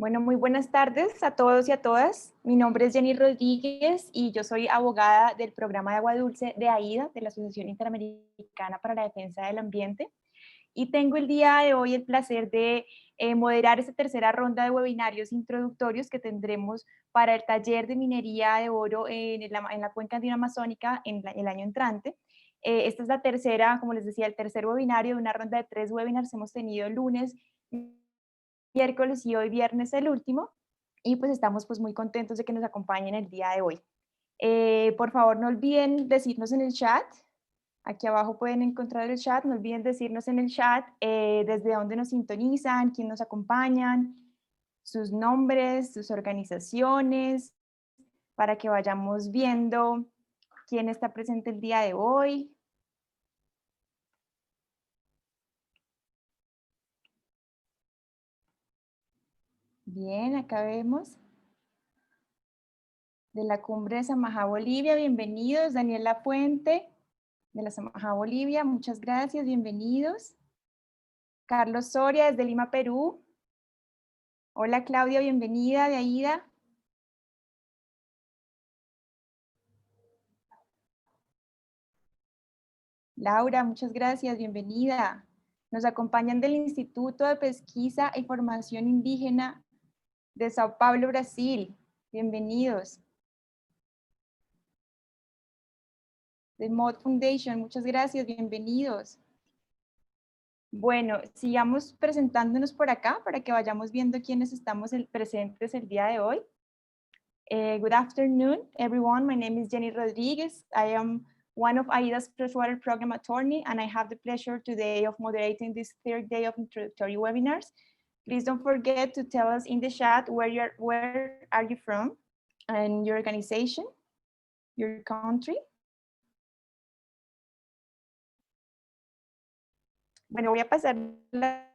Bueno, muy buenas tardes a todos y a todas. Mi nombre es Jenny Rodríguez y yo soy abogada del programa de agua dulce de AIDA, de la Asociación Interamericana para la Defensa del Ambiente. Y tengo el día de hoy el placer de moderar esta tercera ronda de webinarios introductorios que tendremos para el taller de minería de oro en la cuenca andina-amazónica el año entrante. Esta es la tercera, como les decía, el tercer webinario de una ronda de 3 webinars. Hemos tenido el lunes, miércoles y hoy viernes el último, y pues estamos pues muy contentos de que nos acompañen el día de hoy. Por favor, no olviden decirnos en el chat, aquí abajo pueden encontrar el chat, no olviden decirnos en el chat desde dónde nos sintonizan, quién nos acompañan, sus nombres, sus organizaciones, para que vayamos viendo quién está presente el día de hoy. Bien, acá vemos. De la Cumbre de Samajá, Bolivia, bienvenidos. Daniel Lafuente, de la Samajá, Bolivia, muchas gracias, bienvenidos. Carlos Soria, desde Lima, Perú. Hola Claudia, bienvenida, de AIDA. Laura, muchas gracias, bienvenida. Nos acompañan del Instituto de Pesquisa e Información Indígena de Sao Paulo, Brasil. Bienvenidos. De Mod Foundation, muchas gracias, bienvenidos. Bueno, sigamos presentándonos por acá para que vayamos viendo quiénes estamos presentes el día de hoy. Good afternoon, everyone. My name is Jenny Rodriguez. I am one of AIDA's freshwater program attorney, and I have the pleasure today of moderating this third day of introductory webinars. Please don't forget to tell us in the chat where are you from and your organization, your country. Bueno, voy a pasar la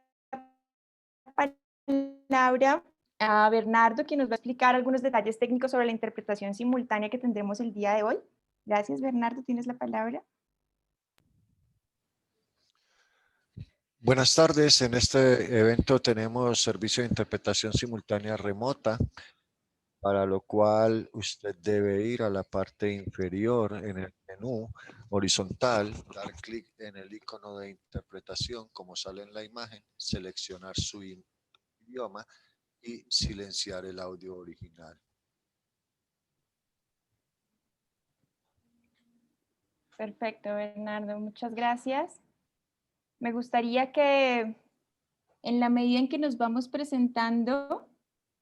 palabra a Bernardo, quien nos va a explicar algunos detalles técnicos sobre la interpretación simultánea que tendremos el día de hoy. Gracias, Bernardo, tienes la palabra. Buenas tardes, en este evento tenemos servicio de interpretación simultánea remota, para lo cual usted debe ir a la parte inferior en el menú horizontal, dar clic en el icono de interpretación como sale en la imagen, seleccionar su idioma y silenciar el audio original. Perfecto, Bernardo, muchas gracias. Me gustaría que en la medida en que nos vamos presentando,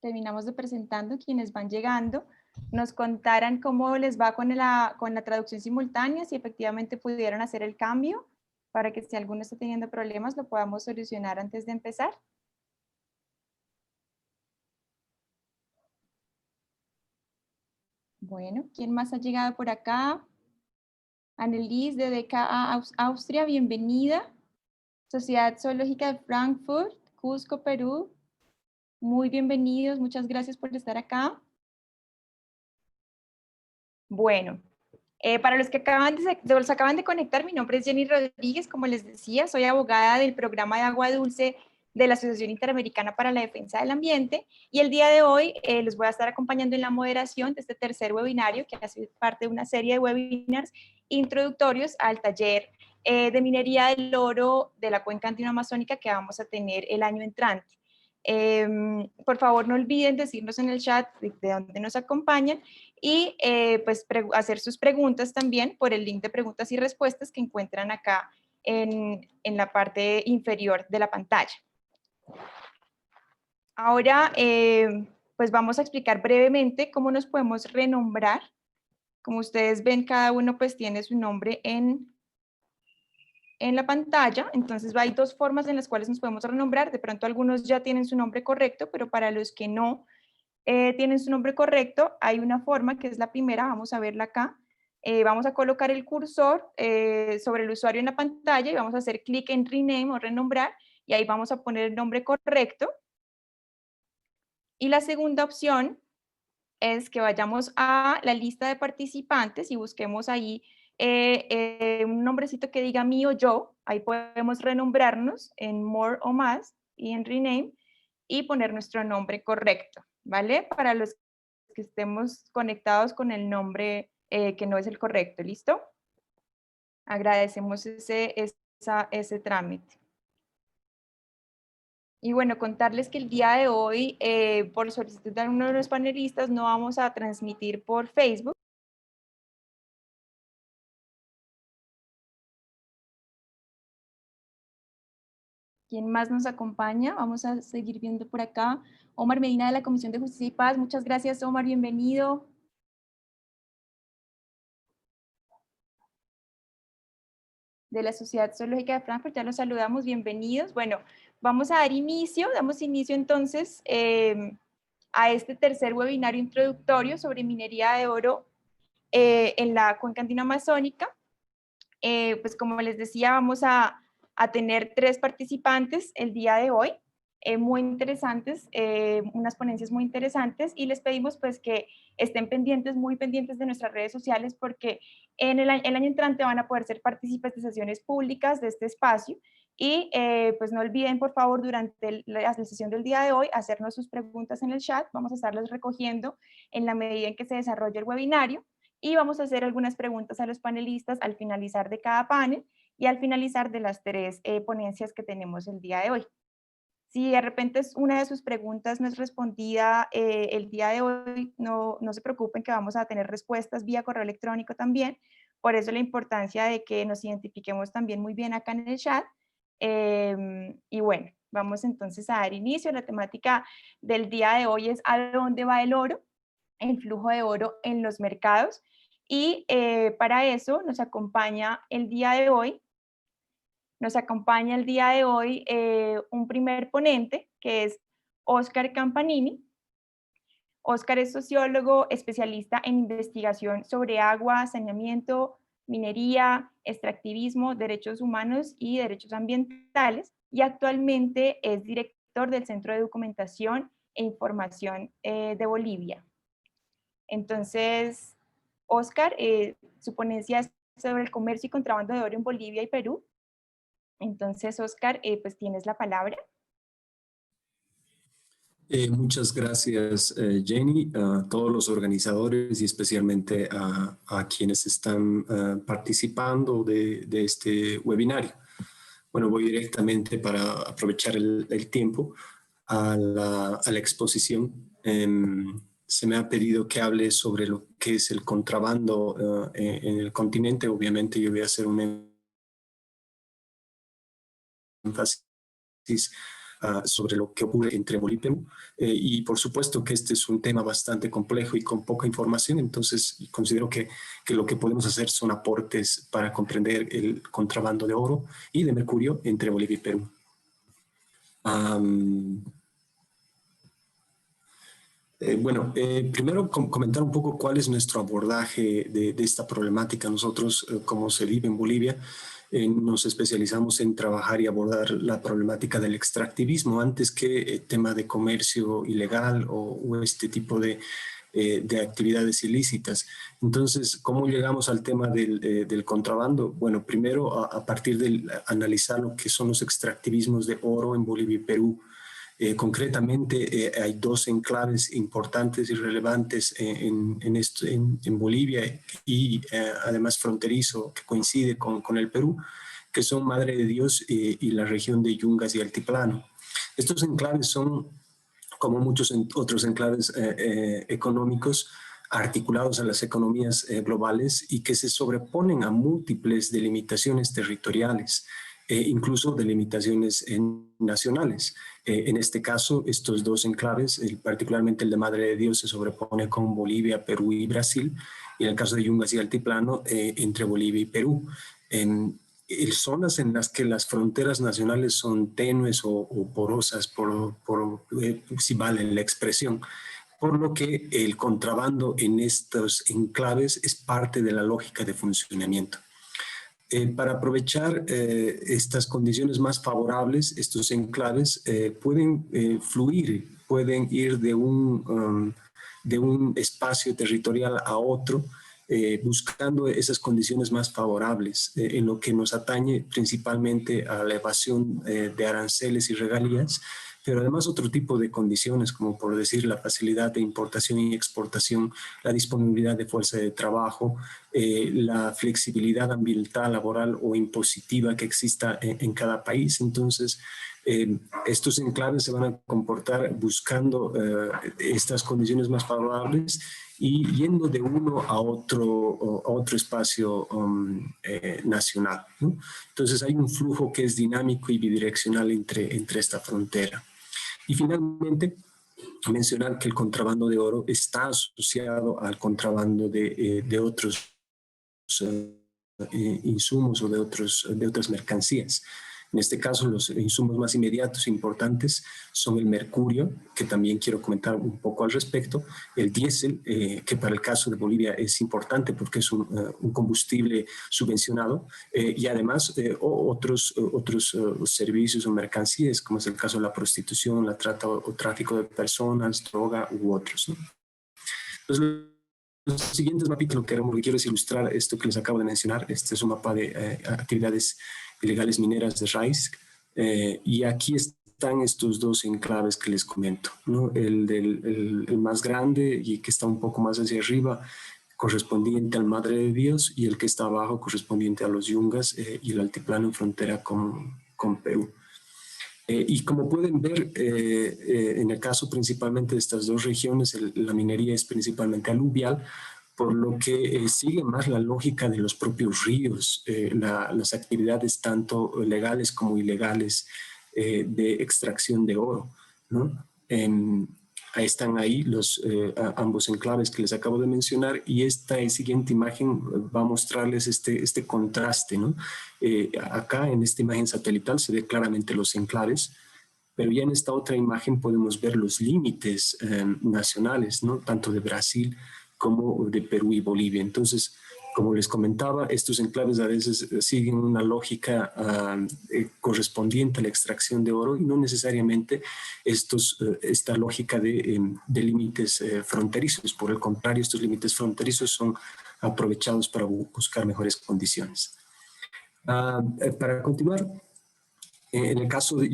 terminamos de presentando quienes van llegando, nos contaran cómo les va con la traducción simultánea, si efectivamente pudieron hacer el cambio, para que si alguno está teniendo problemas lo podamos solucionar antes de empezar. Bueno, ¿quién más ha llegado por acá? Annelies de DKA Austria, bienvenida. Sociedad Zoológica de Frankfurt, Cusco, Perú. Muy bienvenidos, muchas gracias por estar acá. Bueno, para los que acaban de conectar, mi nombre es Jenny Rodríguez, como les decía, soy abogada del programa de agua dulce de la Asociación Interamericana para la Defensa del Ambiente, y el día de hoy les voy a estar acompañando en la moderación de este tercer webinario, que hace parte de una serie de webinars introductorios al taller de minería del oro de la cuenca andino-amazónica que vamos a tener el año entrante. Por favor, no olviden decirnos en el chat de dónde nos acompañan y pues hacer sus preguntas también por el link de preguntas y respuestas que encuentran acá en la parte inferior de la pantalla. Ahora, pues vamos a explicar brevemente cómo nos podemos renombrar. Como ustedes ven, cada uno pues tiene su nombre en la pantalla, entonces hay dos formas en las cuales nos podemos renombrar. De pronto algunos ya tienen su nombre correcto, pero para los que no tienen su nombre correcto, hay una forma que es la primera, vamos a verla acá. Vamos a colocar el cursor sobre el usuario en la pantalla y vamos a hacer clic en rename o renombrar, y ahí vamos a poner el nombre correcto. Y la segunda opción es que vayamos a la lista de participantes y busquemos ahí un nombrecito que diga mí o yo. Ahí podemos renombrarnos en more o más y en rename. y poner nuestro nombre correcto, ¿vale? Para los que estemos conectados con el nombre que no es el correcto, ¿listo? Agradecemos ese trámite. Y bueno, contarles que el día de hoy, por solicitud de uno de los panelistas, no vamos a transmitir por Facebook. ¿Quién más nos acompaña? Vamos a seguir viendo por acá. Omar Medina de la Comisión de Justicia y Paz. Muchas gracias, Omar. Bienvenido. De la Sociedad Zoológica de Frankfurt, ya los saludamos. Bienvenidos. Bueno, vamos a dar inicio. Damos inicio entonces a este tercer webinario introductorio sobre minería de oro en la cuenca andino-amazónica. Pues como les decía, vamos a tener 3 participantes el día de hoy, muy interesantes, unas ponencias muy interesantes, y les pedimos pues que estén pendientes, muy pendientes de nuestras redes sociales, porque en el año entrante van a poder ser partícipes de sesiones públicas de este espacio, y pues no olviden por favor durante la sesión del día de hoy hacernos sus preguntas en el chat. Vamos a estarlas recogiendo en la medida en que se desarrolle el webinario, y vamos a hacer algunas preguntas a los panelistas al finalizar de cada panel y al finalizar de las 3 ponencias que tenemos el día de hoy. Si de repente una de sus preguntas no es respondida el día de hoy, no se preocupen, que vamos a tener respuestas vía correo electrónico también. Por eso la importancia de que nos identifiquemos también muy bien acá en el chat. Y bueno, vamos entonces a dar inicio. La temática del día de hoy es ¿a dónde va el oro? El flujo de oro en los mercados. Y para eso nos acompaña el día de hoy un primer ponente, que es Óscar Campanini. Óscar es sociólogo, especialista en investigación sobre agua, saneamiento, minería, extractivismo, derechos humanos y derechos ambientales, y actualmente es director del Centro de Documentación e Información de Bolivia. Entonces, Óscar, su ponencia es sobre el comercio y contrabando de oro en Bolivia y Perú. Entonces, Óscar, pues tienes la palabra. Muchas gracias, Jenny, a todos los organizadores y especialmente a quienes están participando de este webinario. Bueno, voy directamente para aprovechar el tiempo a la exposición. Se me ha pedido que hable sobre lo que es el contrabando en el continente. Obviamente yo voy a hacer un énfasis sobre lo que ocurre entre Bolivia y Perú. Y por supuesto que este es un tema bastante complejo y con poca información, entonces considero que lo que podemos hacer son aportes para comprender el contrabando de oro y de mercurio entre Bolivia y Perú. Primero comentar un poco cuál es nuestro abordaje de esta problemática. Nosotros, como se vive en Bolivia, nos especializamos en trabajar y abordar la problemática del extractivismo antes que tema de comercio ilegal o este tipo de actividades ilícitas. Entonces, ¿cómo llegamos al tema del contrabando? Bueno, primero a partir de analizar lo que son los extractivismos de oro en Bolivia y Perú. Concretamente, hay 2 enclaves importantes y relevantes en Bolivia y además fronterizo que coincide con el Perú, que son Madre de Dios y la región de Yungas y Altiplano. Estos enclaves son, como muchos otros enclaves económicos, articulados a las economías globales y que se sobreponen a múltiples delimitaciones territoriales, incluso delimitaciones nacionales. En este caso, estos 2 enclaves, particularmente el de Madre de Dios, se sobrepone con Bolivia, Perú y Brasil, y en el caso de Yungas y Altiplano, entre Bolivia y Perú. En zonas en las que las fronteras nacionales son tenues o porosas, si vale la expresión, por lo que el contrabando en estos enclaves es parte de la lógica de funcionamiento. Para aprovechar estas condiciones más favorables, estos enclaves pueden fluir, pueden ir de un espacio territorial a otro, buscando esas condiciones más favorables en lo que nos atañe principalmente a la evasión de aranceles y regalías, pero además otro tipo de condiciones, como por decir la facilidad de importación y exportación, la disponibilidad de fuerza de trabajo, la flexibilidad ambiental, laboral o impositiva que exista en cada país. Entonces, estos enclaves se van a comportar buscando estas condiciones más favorables y yendo de uno a otro espacio nacional, ¿no? Entonces hay un flujo que es dinámico y bidireccional entre esta frontera. Y finalmente, mencionar que el contrabando de oro está asociado al contrabando de otros insumos o de otras mercancías. En este caso, los insumos más inmediatos e importantes son el mercurio, que también quiero comentar un poco al respecto, el diésel, que para el caso de Bolivia es importante porque es un combustible subvencionado, y además otros servicios o mercancías, como es el caso de la prostitución, la trata o tráfico de personas, droga u otros, ¿no? Entonces, los siguientes mapitas, lo que quiero es ilustrar esto que les acabo de mencionar. Este es un mapa de actividades ilegales mineras de raíz, y aquí están estos dos enclaves que les comento, ¿no? El más grande y que está un poco más hacia arriba, correspondiente al Madre de Dios, y el que está abajo correspondiente a los Yungas y el altiplano en frontera con Perú. Y como pueden ver, en el caso principalmente de estas dos regiones, la minería es principalmente aluvial, por lo que sigue más la lógica de los propios ríos, las actividades tanto legales como ilegales de extracción de oro, ¿no? Ahí están ambos enclaves que les acabo de mencionar, y esta siguiente imagen va a mostrarles este contraste, ¿no? Acá en esta imagen satelital se ve claramente los enclaves, pero ya en esta otra imagen podemos ver los límites nacionales, ¿no? Tanto de Brasil como de Perú y Bolivia. Entonces, como les comentaba, estos enclaves a veces siguen una lógica correspondiente a la extracción de oro y no necesariamente esta lógica de límites fronterizos. Por el contrario, estos límites fronterizos son aprovechados para buscar mejores condiciones. Para continuar, en el caso de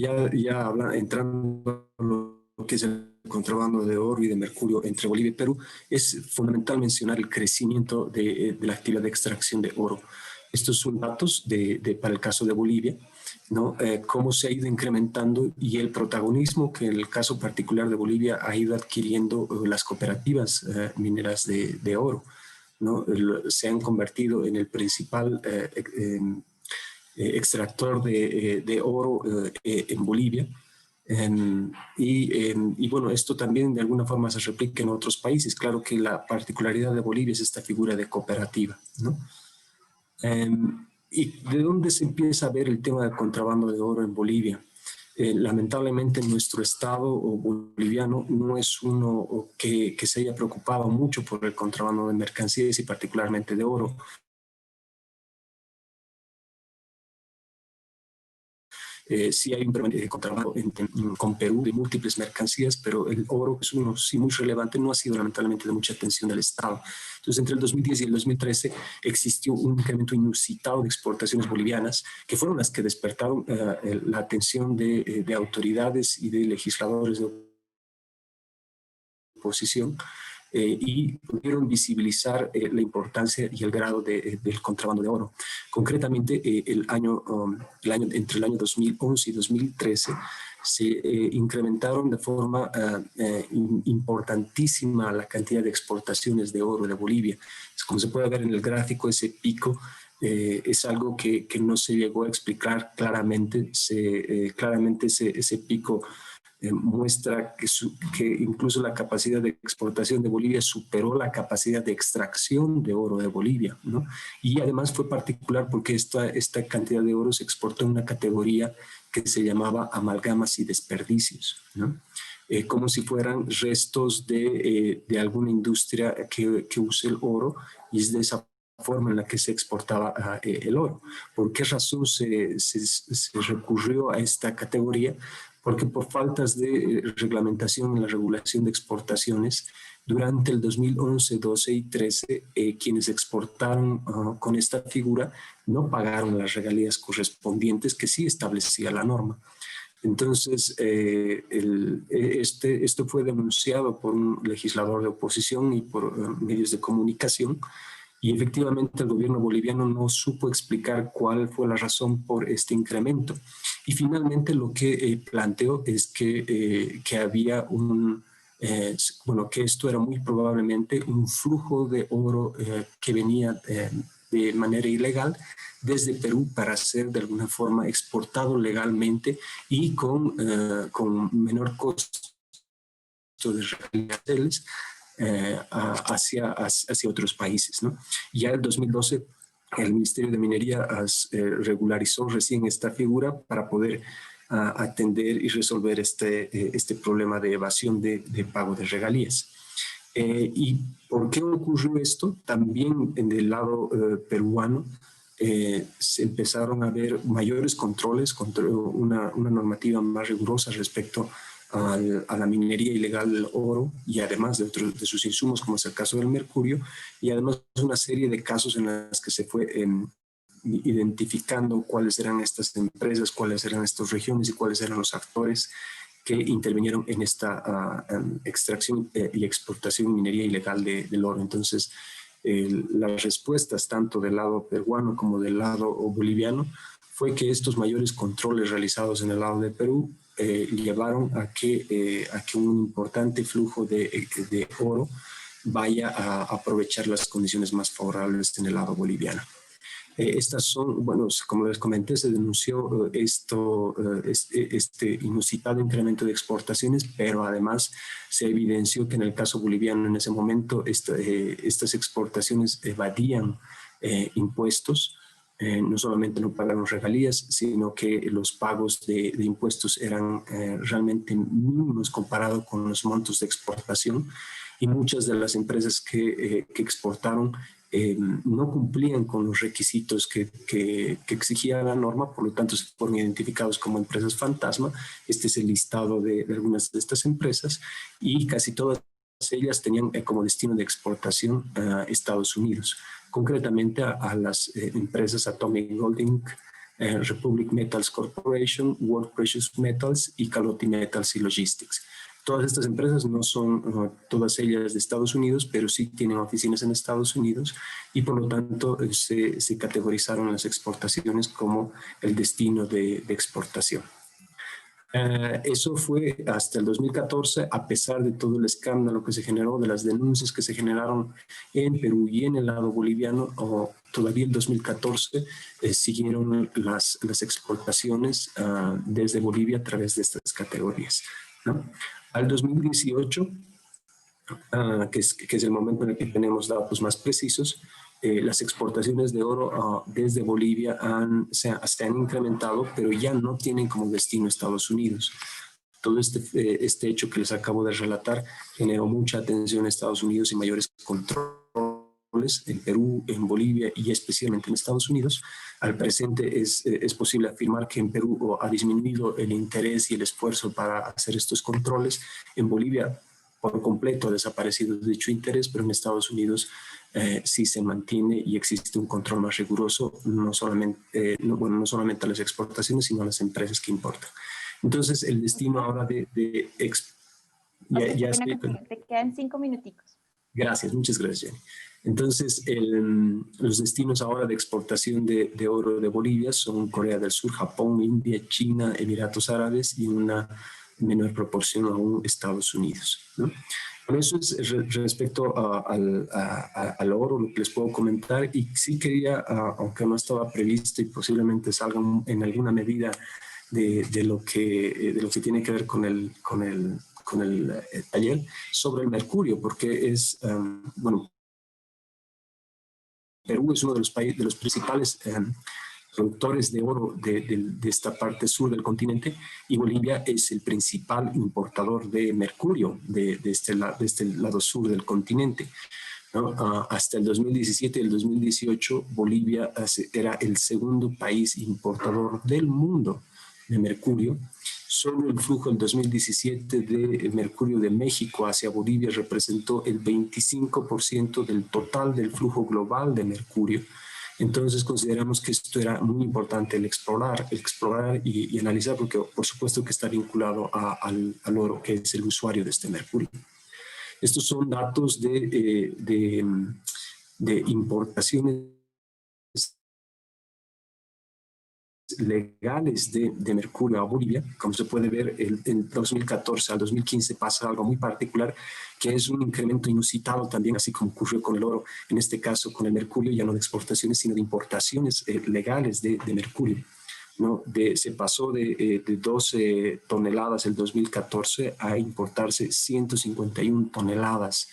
entrando a lo que es el contrabando de oro y de mercurio entre Bolivia y Perú, es fundamental mencionar el crecimiento de la actividad de extracción de oro. Estos son datos para el caso de Bolivia, ¿no? Cómo se ha ido incrementando y el protagonismo que en el caso particular de Bolivia ha ido adquiriendo las cooperativas mineras de oro, ¿no? Se han convertido en el principal extractor de oro en Bolivia. Y bueno, esto también de alguna forma se replica en otros países. Claro que la particularidad de Bolivia es esta figura de cooperativa, ¿no? ¿Y de dónde se empieza a ver el tema del contrabando de oro en Bolivia? Lamentablemente nuestro estado boliviano no es uno que se haya preocupado mucho por el contrabando de mercancías y particularmente de oro. Sí hay un contrabando con Perú de múltiples mercancías, pero el oro es uno sí muy relevante, no ha sido lamentablemente de mucha atención del Estado. Entonces, entre el 2010 y el 2013 existió un incremento inusitado de exportaciones bolivianas, que fueron las que despertaron la atención de autoridades y de legisladores de oposición, y pudieron visibilizar la importancia y el grado del contrabando de oro. Concretamente, entre el año 2011 y 2013 se incrementaron de forma importantísima la cantidad de exportaciones de oro de Bolivia. Como se puede ver en el gráfico, ese pico es algo que no se llegó a explicar claramente. Claramente ese pico muestra que incluso la capacidad de exportación de Bolivia superó la capacidad de extracción de oro de Bolivia, ¿no? Y además fue particular porque esta cantidad de oro se exportó en una categoría que se llamaba amalgamas y desperdicios, ¿no? Como si fueran restos de alguna industria que use el oro, y es de esa forma en la que se exportaba el oro. ¿Por qué razón se recurrió a esta categoría? Porque por faltas de reglamentación en la regulación de exportaciones, durante el 2011, 12 y 13, quienes exportaron con esta figura no pagaron las regalías correspondientes que sí establecía la norma. Entonces, esto fue denunciado por un legislador de oposición y por medios de comunicación, y efectivamente el gobierno boliviano no supo explicar cuál fue la razón por este incremento. Y finalmente lo que planteó es que había que esto era muy probablemente un flujo de oro que venía de manera ilegal desde Perú para ser de alguna forma exportado legalmente y con menor costo de reales hacia otros países, ¿no? Ya en el 2012 el Ministerio de Minería regularizó recién esta figura para poder atender y resolver este problema de evasión de pago de regalías. ¿Y por qué ocurrió esto? También en el lado peruano se empezaron a ver mayores controles, una normativa más rigurosa respecto a la minería ilegal del oro y además de sus insumos, como es el caso del mercurio, y además una serie de casos en los que se fue identificando cuáles eran estas empresas, cuáles eran estas regiones y cuáles eran los actores que intervinieron en esta extracción y exportación minería ilegal del oro. Entonces, las respuestas tanto del lado peruano como del lado boliviano fue que estos mayores controles realizados en el lado de Perú llevaron a que un importante flujo de oro vaya a aprovechar las condiciones más favorables en el lado boliviano. Estas son, bueno, como les comenté, se denunció este inusitado incremento de exportaciones, pero además se evidenció que en el caso boliviano en ese momento estas exportaciones evadían impuestos. No solamente no pagaron regalías, sino que los pagos de impuestos eran realmente mínimos comparado con los montos de exportación, y muchas de las empresas que exportaron no cumplían con los requisitos que exigía la norma, por lo tanto se fueron identificados como empresas fantasma. Este es el listado de algunas de estas empresas, y casi todas ellas tenían como destino de exportación a Estados Unidos, concretamente a las empresas Atomic Gold Inc., Republic Metals Corporation, World Precious Metals y Caloti Metals y Logistics. Todas estas empresas no son todas ellas de Estados Unidos, pero sí tienen oficinas en Estados Unidos, y por lo tanto se categorizaron las exportaciones como el destino de exportación. Eso fue hasta el 2014, a pesar de todo el escándalo que se generó, de las denuncias que se generaron en Perú y en el lado boliviano. Todavía en 2014 siguieron las exportaciones desde Bolivia a través de estas categorías, ¿no? Al 2018, que es el momento en el que tenemos datos más precisos, las exportaciones de oro desde Bolivia se han incrementado, pero ya no tienen como destino Estados Unidos. Todo este hecho que les acabo de relatar generó mucha atención en Estados Unidos y mayores controles en Perú, en Bolivia y especialmente en Estados Unidos. Al presente es posible afirmar que en Perú ha disminuido el interés y el esfuerzo para hacer estos controles. En Bolivia por completo ha desaparecido dicho interés, pero en Estados Unidos sí se mantiene y existe un control más riguroso, no solamente a las exportaciones, sino a las empresas que importan. Entonces, el destino ahora te quedan 5 minuticos. Gracias, muchas gracias, Jenny. Entonces, los destinos ahora de exportación de oro de Bolivia son Corea del Sur, Japón, India, China, Emiratos Árabes y una menor proporción aún Estados Unidos, ¿no? Bueno, eso es respecto al oro, lo que les puedo comentar. Y sí quería, aunque no estaba previsto y posiblemente salga en alguna medida de lo que tiene que ver con el taller, sobre el mercurio, porque Perú es uno de los principales productores de oro de esta parte sur del continente, y Bolivia es el principal importador de mercurio de este lado sur del continente, ¿no? Hasta el 2017 y el 2018, Bolivia era el segundo país importador del mundo de mercurio. Solo el flujo en 2017 de mercurio de México hacia Bolivia representó el 25% del total del flujo global de mercurio. Entonces consideramos que esto era muy importante, el explorar y analizar, porque por supuesto que está vinculado al oro, que es el usuario de este mercurio. Estos son datos de importaciones legales de mercurio a Bolivia. Como se puede ver, en 2014 al 2015 pasa algo muy particular, que es un incremento inusitado también, así como ocurrió con el oro, en este caso con el mercurio, ya no de exportaciones, sino de importaciones legales de mercurio. ¿No? Se pasó de 12 toneladas el 2014 a importarse 151 toneladas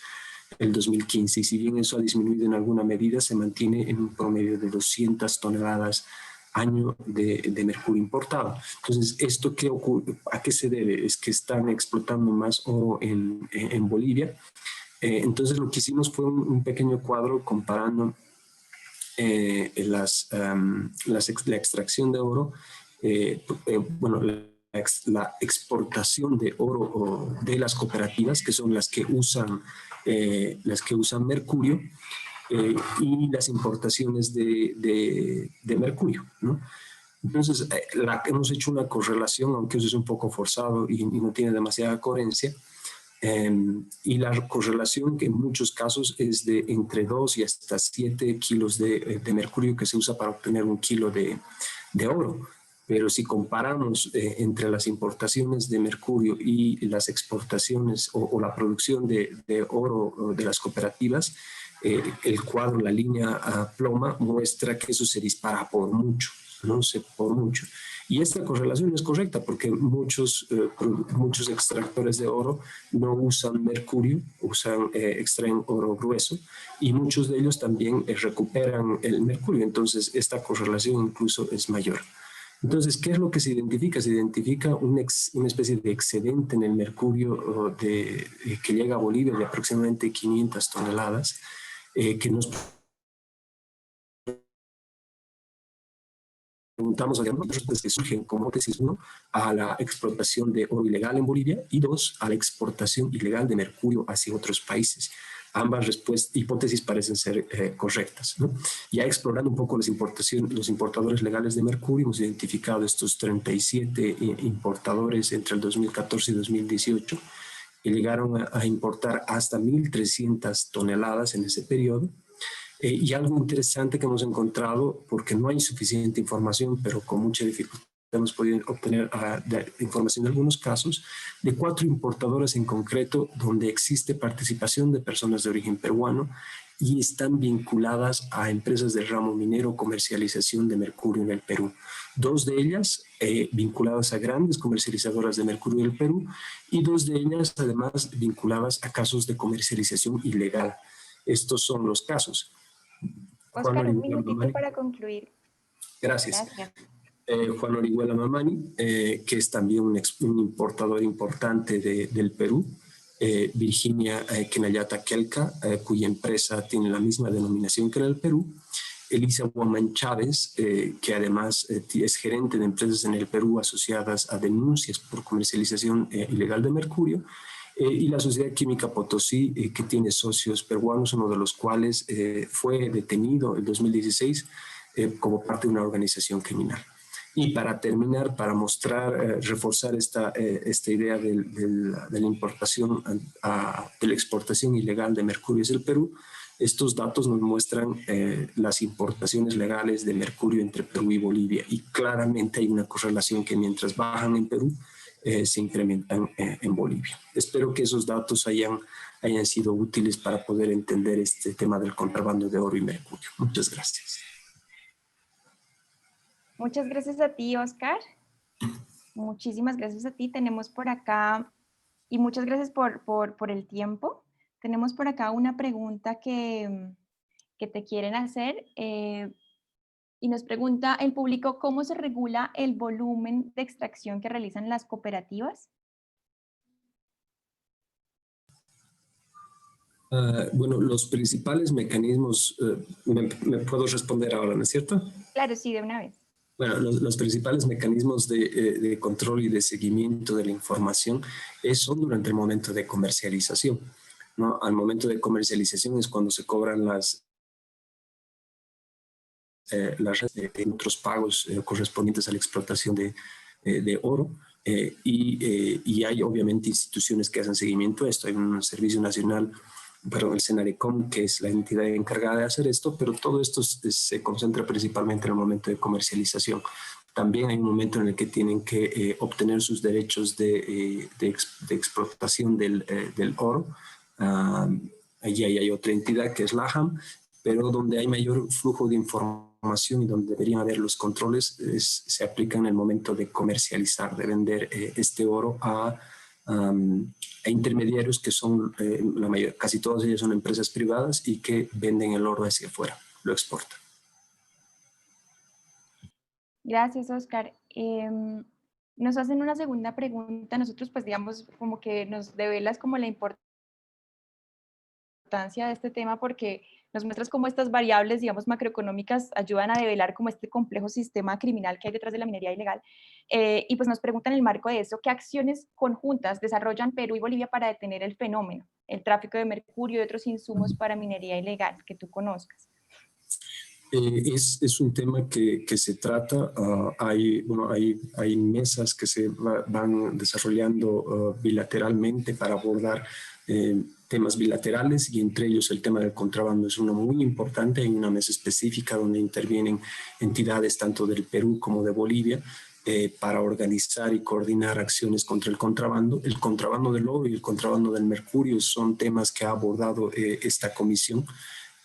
el 2015, y si bien eso ha disminuido en alguna medida, se mantiene en un promedio de 200 toneladas año de mercurio importado. Entonces, ¿esto qué ocurre? ¿A qué se debe? Es que están explotando más oro en Bolivia. Entonces, lo que hicimos fue un pequeño cuadro comparando la extracción de oro, bueno, la exportación de oro de las cooperativas, que son las que usan mercurio, y las importaciones de mercurio, ¿no? Entonces, hemos hecho una correlación, aunque eso es un poco forzado y no tiene demasiada coherencia, y la correlación que en muchos casos es de entre 2 y hasta 7 kilos de mercurio que se usa para obtener 1 kilo de oro. Pero si comparamos entre las importaciones de mercurio y las exportaciones o la producción de oro de las cooperativas, el cuadro, la línea ploma, muestra que eso se dispara por mucho, no sé, por mucho. Y esta correlación es correcta porque muchos extractores de oro no usan mercurio, extraen oro grueso, y muchos de ellos también recuperan el mercurio. Entonces, esta correlación incluso es mayor. Entonces, ¿qué es lo que se identifica? Se identifica una especie de excedente en el mercurio que llega a Bolivia de aproximadamente 500 toneladas, que nos preguntamos que surgen como tesis 1 a la explotación de oro ilegal en Bolivia y 2 a la exportación ilegal de mercurio hacia otros países. Ambas hipótesis parecen ser correctas, ¿no? Ya explorando un poco los importadores legales de mercurio, hemos identificado estos 37 importadores entre el 2014 y 2018 que llegaron a importar hasta 1.300 toneladas en ese periodo. Y algo interesante que hemos encontrado, porque no hay suficiente información, pero con mucha dificultad hemos podido obtener información en algunos casos, de 4 importadoras en concreto donde existe participación de personas de origen peruano y están vinculadas a empresas del ramo minero, comercialización de mercurio en el Perú. 2 de ellas vinculadas a grandes comercializadoras de mercurio en el Perú y 2 de ellas además vinculadas a casos de comercialización ilegal. Estos son los casos. Oscar, un minutito para concluir. Gracias. Juan Orihuela Mamani, que es también un importador importante del Perú. Virginia Kenayata Kelka, cuya empresa tiene la misma denominación que en el Perú. Elisa Guamán Chávez, que además es gerente de empresas en el Perú asociadas a denuncias por comercialización ilegal de mercurio. Y la Sociedad Química Potosí, que tiene socios peruanos, uno de los cuales fue detenido en 2016 como parte de una organización criminal. Y para terminar, para mostrar, reforzar esta idea de la importación, de la exportación ilegal de mercurio desde el Perú, estos datos nos muestran las importaciones legales de mercurio entre Perú y Bolivia. Y claramente hay una correlación que mientras bajan en Perú, se incrementan en Bolivia. Espero que esos datos hayan sido útiles para poder entender este tema del contrabando de oro y mercurio. Muchas gracias. Muchas gracias a ti, Oscar. Muchísimas gracias a ti. Tenemos por acá, y muchas gracias por el tiempo. Tenemos por acá una pregunta que te quieren hacer. Y nos pregunta el público, ¿cómo se regula el volumen de extracción que realizan las cooperativas? Bueno, los principales mecanismos, me puedo responder ahora, ¿no es cierto? Claro, sí, de una vez. Bueno, los principales mecanismos de control y de seguimiento de la información son durante el momento de comercialización, ¿no? Al momento de comercialización es cuando se cobran las otros pagos correspondientes a la explotación de oro. Y hay obviamente instituciones que hacen seguimiento a esto. Hay un Servicio Nacional, perdón, el Senarecom, que es la entidad encargada de hacer esto, pero todo esto se concentra principalmente en el momento de comercialización. También hay un momento en el que tienen que obtener sus derechos de explotación del oro. Allí hay otra entidad que es la AHAM, pero donde hay mayor flujo de información y donde deberían haber los controles se aplican en el momento de comercializar, de vender este oro a intermediarios que son, casi todos ellos son empresas privadas y que venden el oro hacia afuera, lo exportan. Gracias, Oscar. Nos hacen una segunda pregunta. Nosotros, pues, digamos, como que nos develas como la importancia de este tema porque nos muestras cómo estas variables, digamos, macroeconómicas ayudan a develar como este complejo sistema criminal que hay detrás de la minería ilegal. Y pues nos preguntan en el marco de eso, ¿qué acciones conjuntas desarrollan Perú y Bolivia para detener el fenómeno, el tráfico de mercurio y otros insumos para minería ilegal que tú conozcas? Es un tema que se trata. Hay mesas que se van desarrollando bilateralmente para abordar temas bilaterales, y entre ellos el tema del contrabando es uno muy importante. Hay una mesa específica donde intervienen entidades tanto del Perú como de Bolivia para organizar y coordinar acciones contra el contrabando. El contrabando del oro y el contrabando del mercurio son temas que ha abordado esta comisión.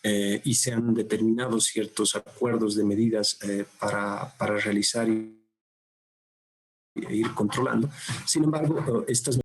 Y se han determinado ciertos acuerdos de medidas para realizar e ir controlando. Sin embargo, estas